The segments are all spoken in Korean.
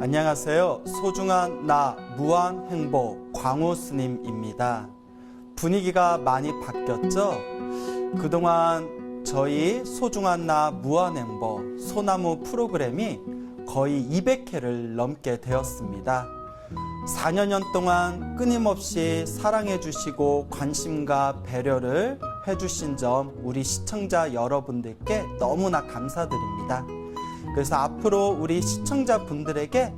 안녕하세요. 소중한 나 무한행복 광우 스님입니다. 분위기가 많이 바뀌었죠? 그동안 저희 소중한 나 무한행복 소나무 프로그램이 거의 200회를 넘게 되었습니다. 4년 동안 끊임없이 사랑해 주시고 관심과 배려를 해주신 점 우리 시청자 여러분들께 너무나 감사드립니다. 그래서 앞으로 우리 시청자분들에게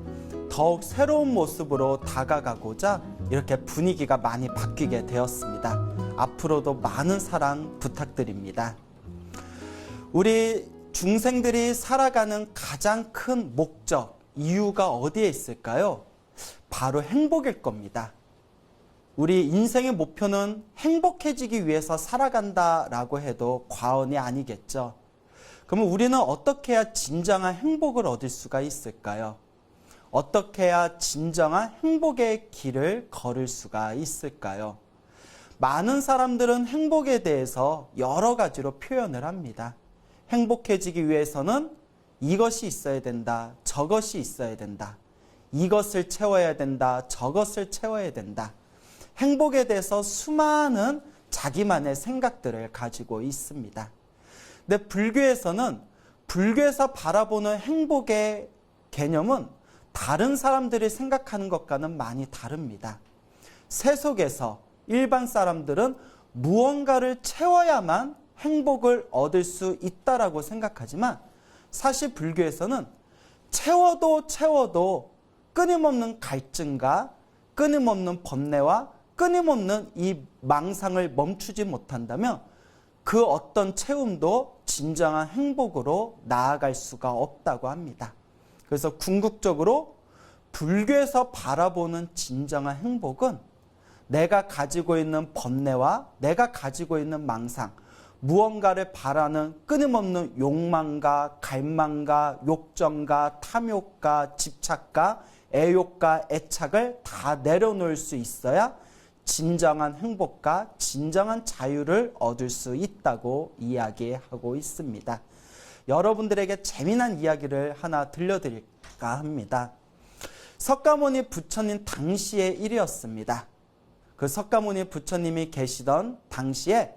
더욱 새로운 모습으로 다가가고자 이렇게 분위기가 많이 바뀌게 되었습니다. 앞으로도 많은 사랑 부탁드립니다. 우리 중생들이 살아가는 가장 큰 목적, 이유가 어디에 있을까요? 바로 행복일 겁니다. 우리 인생의 목표는 행복해지기 위해서 살아간다라고 해도 과언이 아니겠죠. 그러면 우리는 어떻게 해야 진정한 행복을 얻을 수가 있을까요? 어떻게 해야 진정한 행복의 길을 걸을 수가 있을까요? 많은 사람들은 행복에 대해서 여러 가지로 표현을 합니다. 행복해지기 위해서는 이것이 있어야 된다, 저것이 있어야 된다. 이것을 채워야 된다, 저것을 채워야 된다. 행복에 대해서 수많은 자기만의 생각들을 가지고 있습니다. 근데 불교에서 바라보는 행복의 개념은 다른 사람들이 생각하는 것과는 많이 다릅니다. 세속에서 일반 사람들은 무언가를 채워야만 행복을 얻을 수 있다라고 생각하지만 사실 불교에서는 채워도 끊임없는 갈증과 끊임없는 번뇌와 끊임없는 이 망상을 멈추지 못한다면 그 어떤 채움도 진정한 행복으로 나아갈 수가 없다고 합니다. 그래서 궁극적으로 불교에서 바라보는 진정한 행복은 내가 가지고 있는 번뇌와 내가 가지고 있는 망상, 무언가를 바라는 끊임없는 욕망과 갈망과 욕정과 탐욕과 집착과 애욕과 애착을 다 내려놓을 수 있어야 진정한 행복과 진정한 자유를 얻을 수 있다고 이야기하고 있습니다. 여러분들에게 재미난 이야기를 하나 들려드릴까 합니다. 석가모니 부처님 당시의 일이었습니다. 그 석가모니 부처님이 계시던 당시에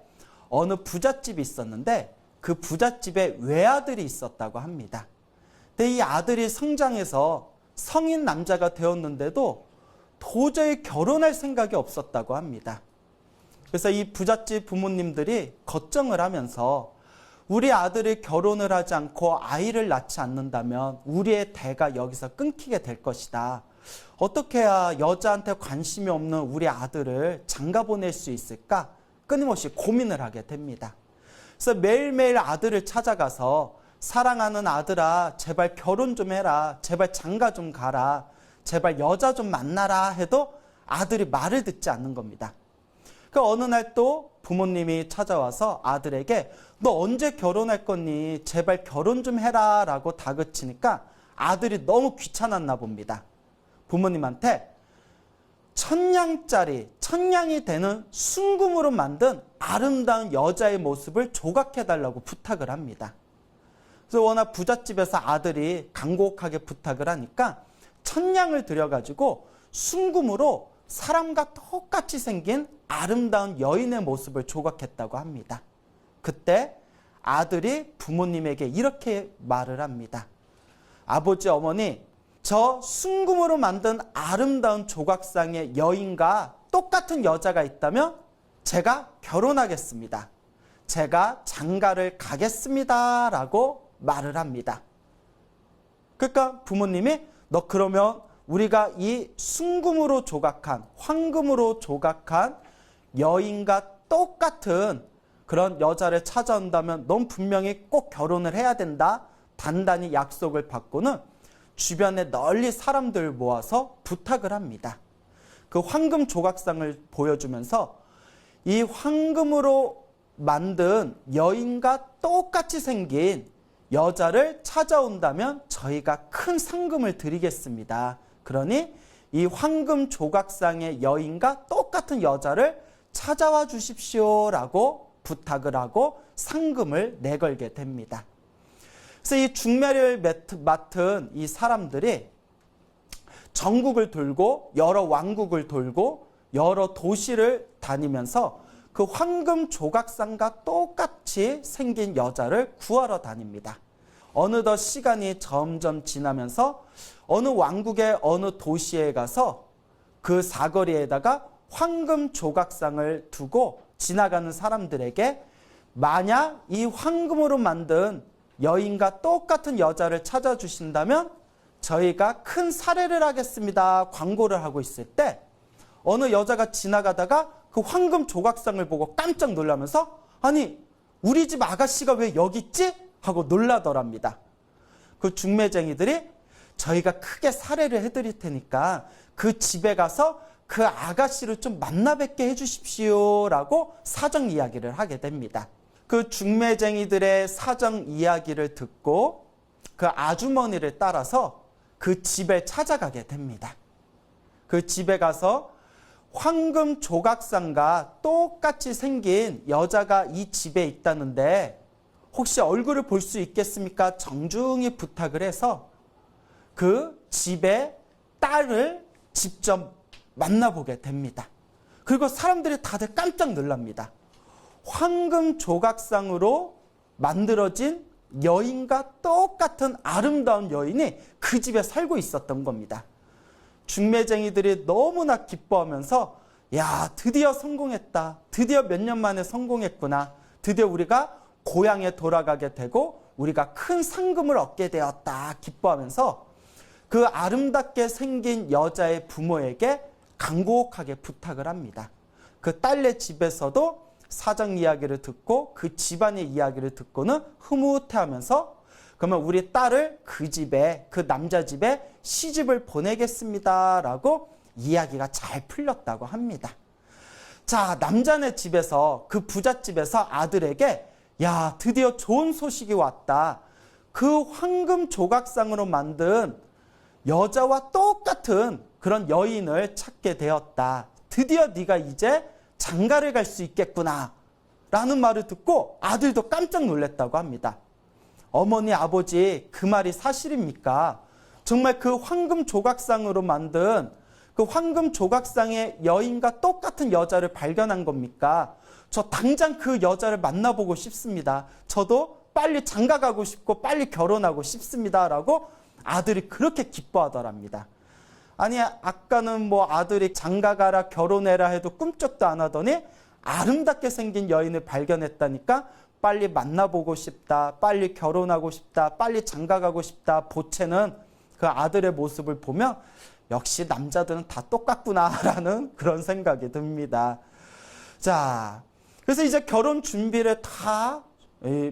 어느 부잣집이 있었는데 그 부잣집에 외아들이 있었다고 합니다. 근데 이 아들이 성장해서 성인 남자가 되었는데도 도저히 결혼할 생각이 없었다고 합니다. 그래서 이 부잣집 부모님들이 걱정을 하면서 우리 아들이 결혼을 하지 않고 아이를 낳지 않는다면 우리의 대가 여기서 끊기게 될 것이다. 어떻게 해야 여자한테 관심이 없는 우리 아들을 장가 보낼 수 있을까? 끊임없이 고민을 하게 됩니다. 그래서 매일매일 아들을 찾아가서 사랑하는 아들아, 제발 결혼 좀 해라. 제발 장가 좀 가라. 제발 여자 좀 만나라 해도 아들이 말을 듣지 않는 겁니다. 그 어느 날 또 부모님이 찾아와서 아들에게 너 언제 결혼할 거니? 제발 결혼 좀 해라 라고 다그치니까 아들이 너무 귀찮았나 봅니다. 부모님한테 천냥이 되는 순금으로 만든 아름다운 여자의 모습을 조각해달라고 부탁을 합니다. 그래서 워낙 부잣집에서 아들이 간곡하게 부탁을 하니까 천냥을 들여가지고 순금으로 사람과 똑같이 생긴 아름다운 여인의 모습을 조각했다고 합니다. 그때 아들이 부모님에게 이렇게 말을 합니다. 아버지, 어머니, 저 순금으로 만든 아름다운 조각상의 여인과 똑같은 여자가 있다면 제가 결혼하겠습니다. 제가 장가를 가겠습니다. 라고 말을 합니다. 그러니까 부모님이 너 그러면 우리가 이 순금으로 조각한, 황금으로 조각한 여인과 똑같은 그런 여자를 찾아온다면 넌 분명히 꼭 결혼을 해야 된다. 단단히 약속을 받고는 주변에 널리 사람들 모아서 부탁을 합니다. 그 황금 조각상을 보여주면서 이 황금으로 만든 여인과 똑같이 생긴 여자를 찾아온다면 저희가 큰 상금을 드리겠습니다. 그러니 이 황금 조각상의 여인과 똑같은 여자를 찾아와 주십시오 라고 부탁을 하고 상금을 내걸게 됩니다. 그래서 이 중매를 맡은 이 사람들이 전국을 돌고 여러 왕국을 돌고 여러 도시를 다니면서 그 황금 조각상과 똑같이 생긴 여자를 구하러 다닙니다. 어느덧 시간이 점점 지나면서 어느 왕국의 어느 도시에 가서 그 사거리에다가 황금 조각상을 두고 지나가는 사람들에게 만약 이 황금으로 만든 여인과 똑같은 여자를 찾아주신다면 저희가 큰 사례를 하겠습니다. 광고를 하고 있을 때 어느 여자가 지나가다가 그 황금 조각상을 보고 깜짝 놀라면서 아니 우리 집 아가씨가 왜 여기 있지? 하고 놀라더랍니다. 그 중매쟁이들이 저희가 크게 사례를 해드릴 테니까 그 집에 가서 그 아가씨를 좀 만나 뵙게 해주십시오 라고 사정 이야기를 하게 됩니다. 그 중매쟁이들의 사정 이야기를 듣고 그 아주머니를 따라서 그 집에 찾아가게 됩니다. 그 집에 가서 황금 조각상과 똑같이 생긴 여자가 이 집에 있다는데 혹시 얼굴을 볼 수 있겠습니까? 정중히 부탁을 해서 그 집의 딸을 직접 만나보게 됩니다. 그리고 사람들이 다들 깜짝 놀랍니다. 황금 조각상으로 만들어진 여인과 똑같은 아름다운 여인이 그 집에 살고 있었던 겁니다. 중매쟁이들이 너무나 기뻐하면서 야, 드디어 성공했다. 드디어 몇 년 만에 성공했구나. 드디어 우리가 고향에 돌아가게 되고 우리가 큰 상금을 얻게 되었다. 기뻐하면서 그 아름답게 생긴 여자의 부모에게 간곡하게 부탁을 합니다. 그 딸네 집에서도 사정 이야기를 듣고 그 집안의 이야기를 듣고는 흐뭇해하면서 그러면 우리 딸을 그 집에 그 남자 집에 시집을 보내겠습니다 라고 이야기가 잘 풀렸다고 합니다. 자, 남자네 집에서 그 부잣집에서 아들에게 야, 드디어 좋은 소식이 왔다. 그 황금 조각상으로 만든 여자와 똑같은 그런 여인을 찾게 되었다. 드디어 네가 이제 장가를 갈 수 있겠구나 라는 말을 듣고 아들도 깜짝 놀랐다고 합니다. 어머니, 아버지, 그 말이 사실입니까? 정말 그 황금 조각상으로 만든 그 황금 조각상의 여인과 똑같은 여자를 발견한 겁니까? 저 당장 그 여자를 만나보고 싶습니다. 저도 빨리 장가가고 싶고 빨리 결혼하고 싶습니다 라고 아들이 그렇게 기뻐하더랍니다. 아니, 아까는 뭐 아들이 장가가라 결혼해라 해도 꿈쩍도 안 하더니 아름답게 생긴 여인을 발견했다니까 빨리 만나보고 싶다, 빨리 결혼하고 싶다, 빨리 장가가고 싶다. 보채는 그 아들의 모습을 보면 역시 남자들은 다 똑같구나라는 그런 생각이 듭니다. 자, 그래서 이제 결혼 준비를 다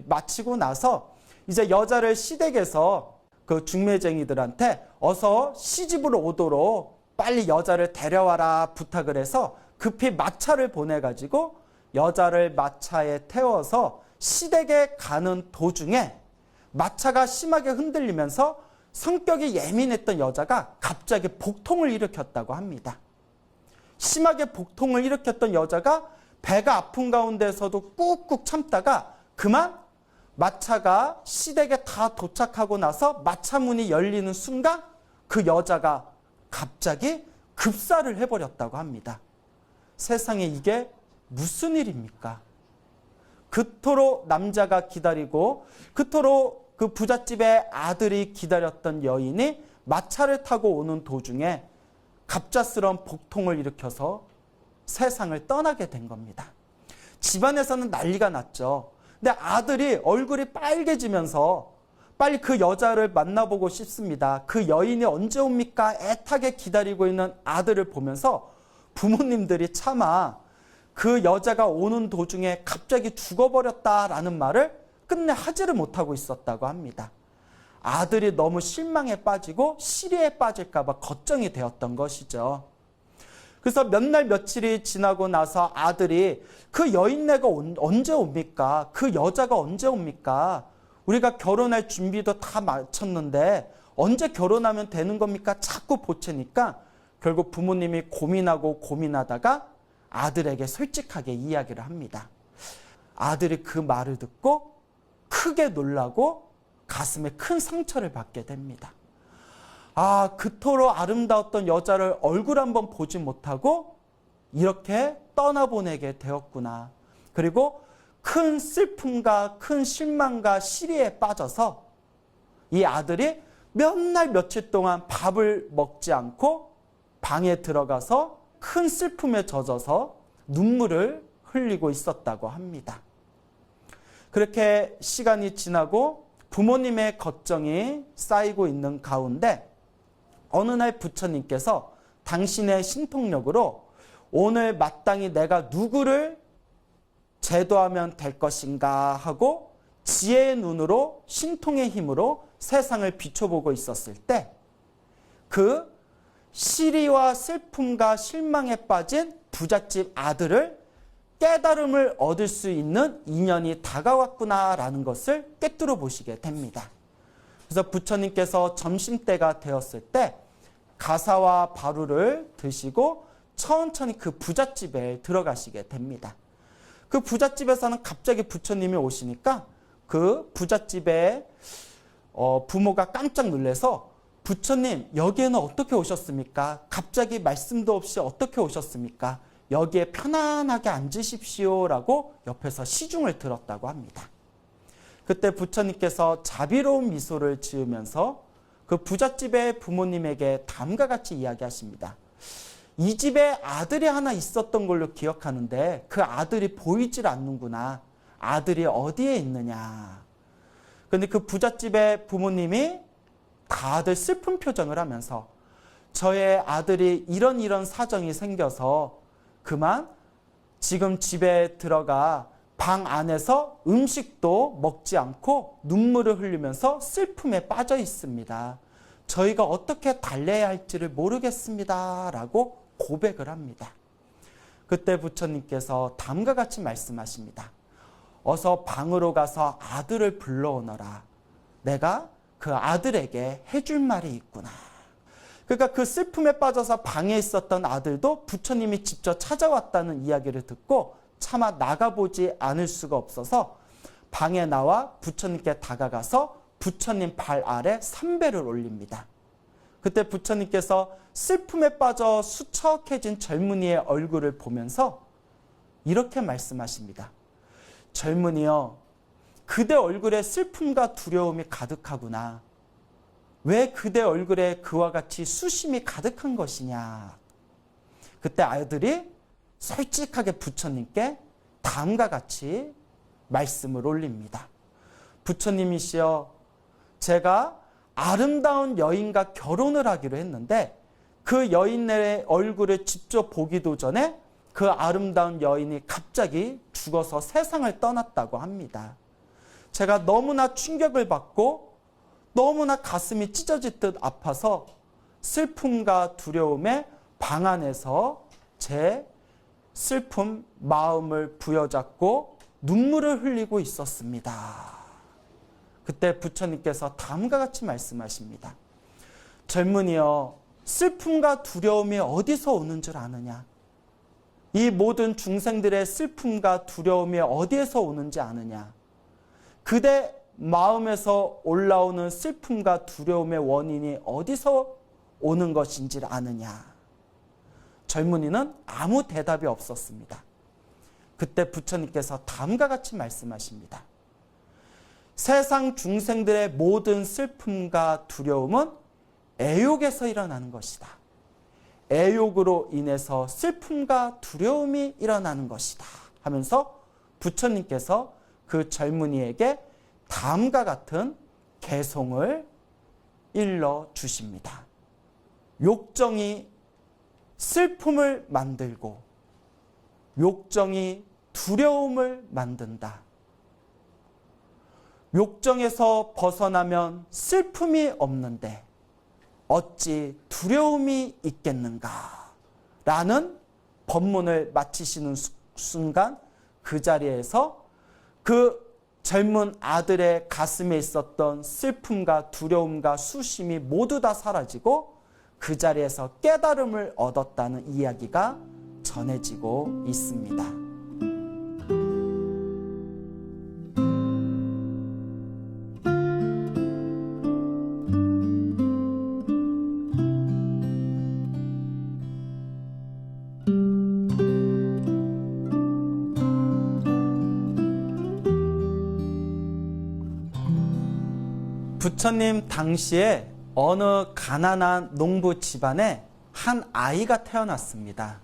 마치고 나서 이제 여자를 시댁에서 그 중매쟁이들한테 어서 시집으로 오도록 빨리 여자를 데려와라 부탁을 해서 급히 마차를 보내가지고 여자를 마차에 태워서 시댁에 가는 도중에 마차가 심하게 흔들리면서 성격이 예민했던 여자가 갑자기 복통을 일으켰다고 합니다. 심하게 복통을 일으켰던 여자가 배가 아픈 가운데서도 꾹꾹 참다가 그만 마차가 시댁에 다 도착하고 나서 마차 문이 열리는 순간 그 여자가 갑자기 급사를 해버렸다고 합니다. 세상에 이게 무슨 일입니까? 그토록 남자가 기다리고 그토록 그 부잣집의 아들이 기다렸던 여인이 마차를 타고 오는 도중에 갑작스러운 복통을 일으켜서 세상을 떠나게 된 겁니다. 집안에서는 난리가 났죠. 근데 아들이 얼굴이 빨개지면서 빨리 그 여자를 만나보고 싶습니다. 그 여인이 언제 옵니까? 애타게 기다리고 있는 아들을 보면서 부모님들이 차마 그 여자가 오는 도중에 갑자기 죽어버렸다라는 말을 끝내 하지를 못하고 있었다고 합니다. 아들이 너무 실망에 빠지고 시리에 빠질까 봐 걱정이 되었던 것이죠. 그래서 몇 날 며칠이 지나고 나서 아들이 그 여인네가 언제 옵니까? 그 여자가 언제 옵니까? 우리가 결혼할 준비도 다 마쳤는데 언제 결혼하면 되는 겁니까? 자꾸 보채니까 결국 부모님이 고민하고 고민하다가 아들에게 솔직하게 이야기를 합니다. 아들이 그 말을 듣고 크게 놀라고 가슴에 큰 상처를 받게 됩니다. 아, 그토록 아름다웠던 여자를 얼굴 한번 보지 못하고 이렇게 떠나보내게 되었구나. 그리고 큰 슬픔과 큰 실망과 시리에 빠져서 이 아들이 몇 날 며칠 동안 밥을 먹지 않고 방에 들어가서 큰 슬픔에 젖어서 눈물을 흘리고 있었다고 합니다. 그렇게 시간이 지나고 부모님의 걱정이 쌓이고 있는 가운데 어느 날 부처님께서 당신의 신통력으로 오늘 마땅히 내가 누구를 제도하면 될 것인가 하고 지혜의 눈으로 신통의 힘으로 세상을 비춰보고 있었을 때 그 시리와 슬픔과 실망에 빠진 부잣집 아들을 깨달음을 얻을 수 있는 인연이 다가왔구나라는 것을 꿰뚫어 보시게 됩니다. 그래서 부처님께서 점심때가 되었을 때 가사와 바루를 드시고 천천히 그 부잣집에 들어가시게 됩니다. 그 부잣집에서는 갑자기 부처님이 오시니까 그 부잣집의 부모가 깜짝 놀라서 부처님 여기에는 어떻게 오셨습니까? 갑자기 말씀도 없이 어떻게 오셨습니까? 여기에 편안하게 앉으십시오라고 옆에서 시중을 들었다고 합니다. 그때 부처님께서 자비로운 미소를 지으면서 그 부잣집의 부모님에게 다음과 같이 이야기하십니다. 이 집에 아들이 하나 있었던 걸로 기억하는데 그 아들이 보이질 않는구나. 아들이 어디에 있느냐. 그런데 그 부잣집의 부모님이 다들 슬픈 표정을 하면서 저의 아들이 이런 사정이 생겨서 그만 지금 집에 들어가 방 안에서 음식도 먹지 않고 눈물을 흘리면서 슬픔에 빠져 있습니다. 저희가 어떻게 달래야 할지를 모르겠습니다. 라고 고백을 합니다. 그때 부처님께서 다음과 같이 말씀하십니다. 어서 방으로 가서 아들을 불러오너라. 내가 그 아들에게 해줄 말이 있구나. 그러니까 그 슬픔에 빠져서 방에 있었던 아들도 부처님이 직접 찾아왔다는 이야기를 듣고 차마 나가보지 않을 수가 없어서 방에 나와 부처님께 다가가서 부처님 발 아래 삼배를 올립니다. 그때 부처님께서 슬픔에 빠져 수척해진 젊은이의 얼굴을 보면서 이렇게 말씀하십니다. 젊은이여, 그대 얼굴에 슬픔과 두려움이 가득하구나. 왜 그대 얼굴에 그와 같이 수심이 가득한 것이냐. 그때 아이들이 솔직하게 부처님께 다음과 같이 말씀을 올립니다. 부처님이시여, 제가 아름다운 여인과 결혼을 하기로 했는데 그 여인의 얼굴을 직접 보기도 전에 그 아름다운 여인이 갑자기 죽어서 세상을 떠났다고 합니다. 제가 너무나 충격을 받고 너무나 가슴이 찢어질 듯 아파서 슬픔과 두려움에 방 안에서 제 슬픔 마음을 부여잡고 눈물을 흘리고 있었습니다. 그때 부처님께서 다음과 같이 말씀하십니다. 젊은이여, 슬픔과 두려움이 어디서 오는 줄 아느냐? 이 모든 중생들의 슬픔과 두려움이 어디에서 오는지 아느냐? 그대 마음에서 올라오는 슬픔과 두려움의 원인이 어디서 오는 것인지 아느냐? 젊은이는 아무 대답이 없었습니다. 그때 부처님께서 다음과 같이 말씀하십니다. 세상 중생들의 모든 슬픔과 두려움은 애욕에서 일어나는 것이다. 애욕으로 인해서 슬픔과 두려움이 일어나는 것이다. 하면서 부처님께서 그 젊은이에게 다음과 같은 개송을 일러 주십니다. 욕정이 슬픔을 만들고 욕정이 두려움을 만든다. 욕정에서 벗어나면 슬픔이 없는데 어찌 두려움이 있겠는가? 라는 법문을 마치시는 순간 그 자리에서 그 젊은 아들의 가슴에 있었던 슬픔과 두려움과 수심이 모두 다 사라지고 그 자리에서 깨달음을 얻었다는 이야기가 전해지고 있습니다. 부처님 당시에 어느 가난한 농부 집안에 한 아이가 태어났습니다.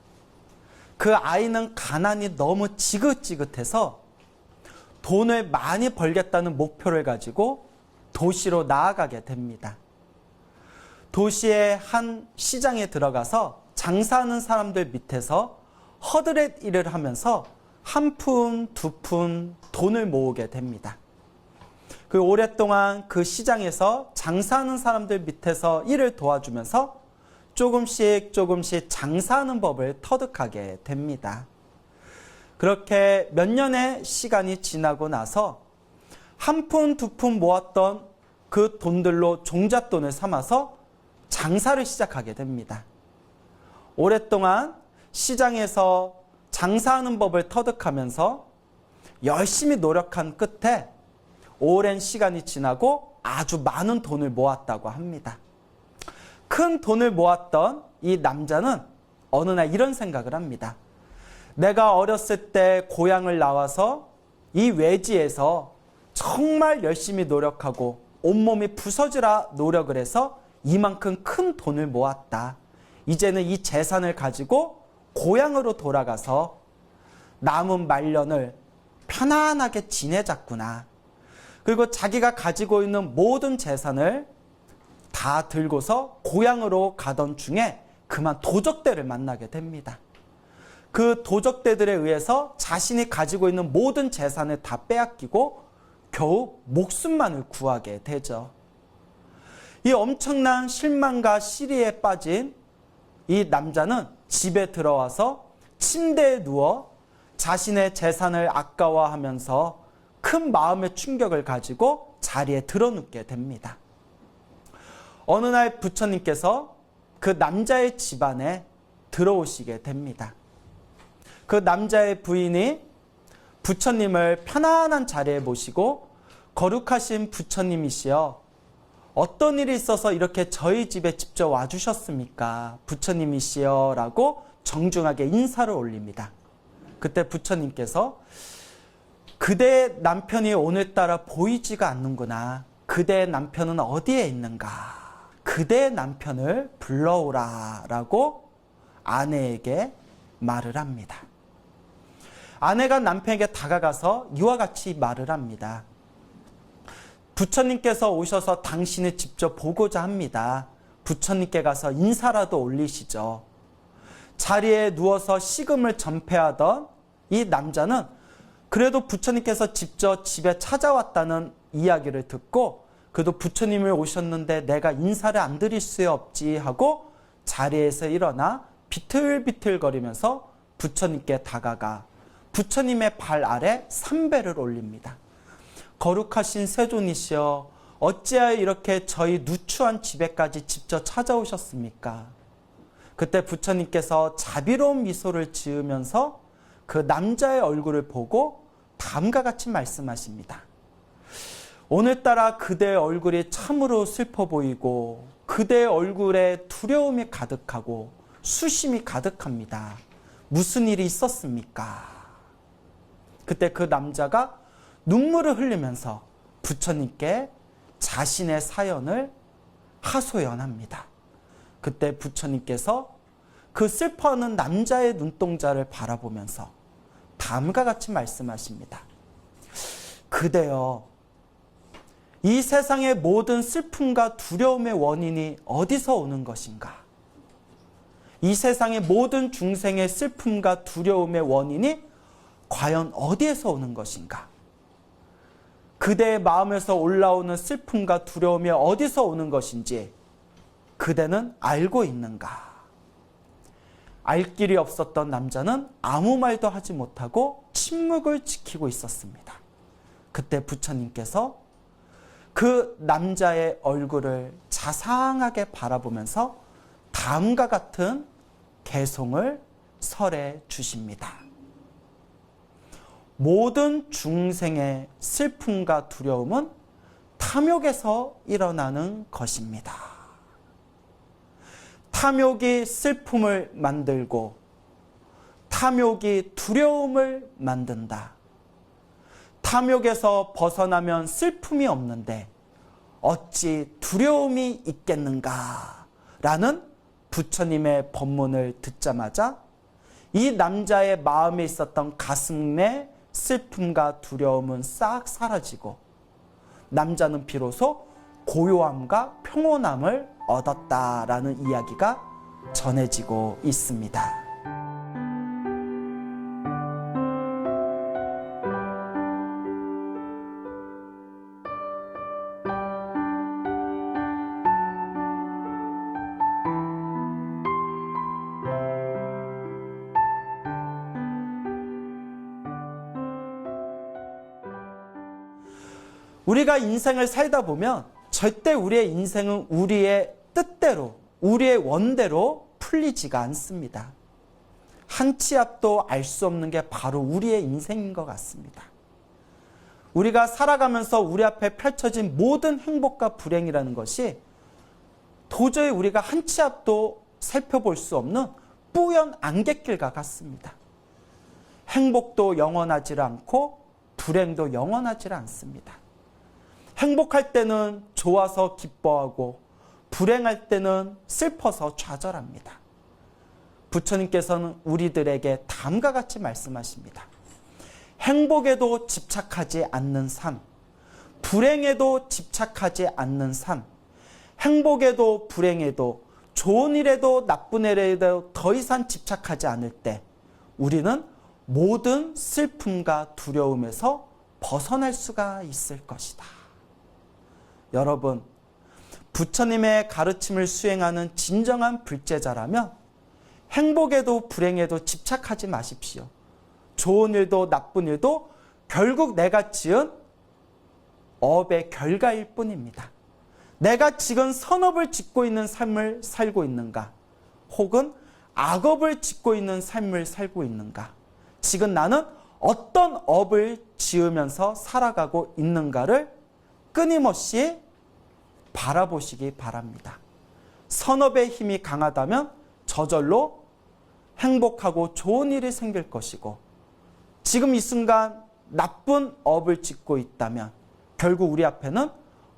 그 아이는 가난이 너무 지긋지긋해서 돈을 많이 벌겠다는 목표를 가지고 도시로 나아가게 됩니다. 도시의 한 시장에 들어가서 장사하는 사람들 밑에서 허드렛 일을 하면서 한 푼, 두 푼 돈을 모으게 됩니다. 그 오랫동안 그 시장에서 장사하는 사람들 밑에서 일을 도와주면서 조금씩 장사하는 법을 터득하게 됩니다. 그렇게 몇 년의 시간이 지나고 나서 한 푼, 두 푼 모았던 그 돈들로 종잣돈을 삼아서 장사를 시작하게 됩니다. 오랫동안 시장에서 장사하는 법을 터득하면서 열심히 노력한 끝에 오랜 시간이 지나고 아주 많은 돈을 모았다고 합니다. 큰 돈을 모았던 이 남자는 어느 날 이런 생각을 합니다. 내가 어렸을 때 고향을 나와서 이 외지에서 정말 열심히 노력하고 온몸이 부서지라 노력을 해서 이만큼 큰 돈을 모았다. 이제는 이 재산을 가지고 고향으로 돌아가서 남은 말년을 편안하게 지내자꾸나. 그리고 자기가 가지고 있는 모든 재산을 다 들고서 고향으로 가던 중에 그만 도적들을 만나게 됩니다. 그 도적들에 의해서 자신이 가지고 있는 모든 재산을 다 빼앗기고 겨우 목숨만을 구하게 되죠. 이 엄청난 실망과 시리에 빠진 이 남자는 집에 들어와서 침대에 누워 자신의 재산을 아까워하면서 큰 마음의 충격을 가지고 자리에 드러눕게 됩니다. 어느 날 부처님께서 그 남자의 집안에 들어오시게 됩니다. 그 남자의 부인이 부처님을 편안한 자리에 모시고 거룩하신 부처님이시여 어떤 일이 있어서 이렇게 저희 집에 직접 와주셨습니까? 부처님이시여 라고 정중하게 인사를 올립니다. 그때 부처님께서 그대의 남편이 오늘따라 보이지가 않는구나. 그대의 남편은 어디에 있는가? 그대의 남편을 불러오라 라고 아내에게 말을 합니다. 아내가 남편에게 다가가서 이와 같이 말을 합니다. 부처님께서 오셔서 당신을 직접 보고자 합니다. 부처님께 가서 인사라도 올리시죠. 자리에 누워서 식음을 전폐하던 이 남자는 그래도 부처님께서 직접 집에 찾아왔다는 이야기를 듣고 그래도 부처님을 오셨는데 내가 인사를 안 드릴 수 없지 하고 자리에서 일어나 비틀비틀거리면서 부처님께 다가가 부처님의 발 아래 삼배를 올립니다. 거룩하신 세존이시여 어찌하여 이렇게 저희 누추한 집에까지 직접 찾아오셨습니까? 그때 부처님께서 자비로운 미소를 지으면서 그 남자의 얼굴을 보고 다음과 같이 말씀하십니다. 오늘따라 그대의 얼굴이 참으로 슬퍼 보이고 그대의 얼굴에 두려움이 가득하고 수심이 가득합니다. 무슨 일이 있었습니까? 그때 그 남자가 눈물을 흘리면서 부처님께 자신의 사연을 하소연합니다. 그때 부처님께서 그 슬퍼하는 남자의 눈동자를 바라보면서 다음과 같이 말씀하십니다. 그대여, 이 세상의 모든 슬픔과 두려움의 원인이 어디서 오는 것인가? 이 세상의 모든 중생의 슬픔과 두려움의 원인이 과연 어디에서 오는 것인가? 그대의 마음에서 올라오는 슬픔과 두려움이 어디서 오는 것인지 그대는 알고 있는가? 알 길이 없었던 남자는 아무 말도 하지 못하고 침묵을 지키고 있었습니다. 그때 부처님께서 그 남자의 얼굴을 자상하게 바라보면서 다음과 같은 개송을 설해 주십니다. 모든 중생의 슬픔과 두려움은 탐욕에서 일어나는 것입니다. 탐욕이 슬픔을 만들고 탐욕이 두려움을 만든다. 탐욕에서 벗어나면 슬픔이 없는데 어찌 두려움이 있겠는가? 라는 부처님의 법문을 듣자마자 이 남자의 마음에 있었던 가슴 내 슬픔과 두려움은 싹 사라지고 남자는 비로소 고요함과 평온함을 얻었다라는 이야기가 전해지고 있습니다. 우리가 인생을 살다 보면 절대 우리의 인생은 우리의 뜻대로, 우리의 원대로 풀리지가 않습니다. 한 치 앞도 알 수 없는 게 바로 우리의 인생인 것 같습니다. 우리가 살아가면서 우리 앞에 펼쳐진 모든 행복과 불행이라는 것이 도저히 우리가 한 치 앞도 살펴볼 수 없는 뿌연 안갯길과 같습니다. 행복도 영원하지 않고 불행도 영원하지 않습니다. 행복할 때는 좋아서 기뻐하고 불행할 때는 슬퍼서 좌절합니다. 부처님께서는 우리들에게 다음과 같이 말씀하십니다. 행복에도 집착하지 않는 삶, 불행에도 집착하지 않는 삶, 행복에도 불행에도 좋은 일에도 나쁜 일에도 더 이상 집착하지 않을 때 우리는 모든 슬픔과 두려움에서 벗어날 수가 있을 것이다. 여러분, 부처님의 가르침을 수행하는 진정한 불제자라면 행복에도 불행에도 집착하지 마십시오. 좋은 일도 나쁜 일도 결국 내가 지은 업의 결과일 뿐입니다. 내가 지금 선업을 짓고 있는 삶을 살고 있는가? 혹은 악업을 짓고 있는 삶을 살고 있는가? 지금 나는 어떤 업을 지으면서 살아가고 있는가를 끊임없이 바라보시기 바랍니다. 선업의 힘이 강하다면 저절로 행복하고 좋은 일이 생길 것이고 지금 이 순간 나쁜 업을 짓고 있다면 결국 우리 앞에는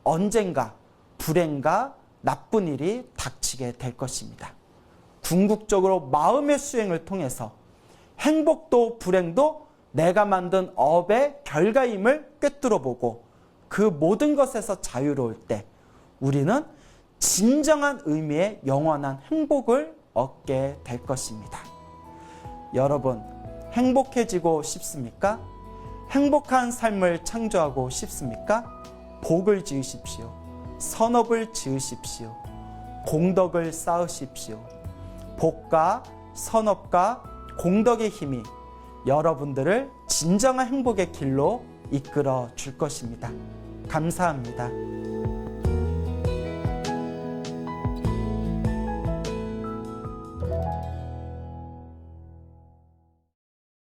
언젠가 불행과 나쁜 일이 닥치게 될 것입니다. 궁극적으로 마음의 수행을 통해서 행복도 불행도 내가 만든 업의 결과임을 꿰뚫어보고 그 모든 것에서 자유로울 때 우리는 진정한 의미의 영원한 행복을 얻게 될 것입니다. 여러분, 행복해지고 싶습니까? 행복한 삶을 창조하고 싶습니까? 복을 지으십시오. 선업을 지으십시오. 공덕을 쌓으십시오. 복과 선업과 공덕의 힘이 여러분들을 진정한 행복의 길로 이끌어 줄 것입니다. 감사합니다.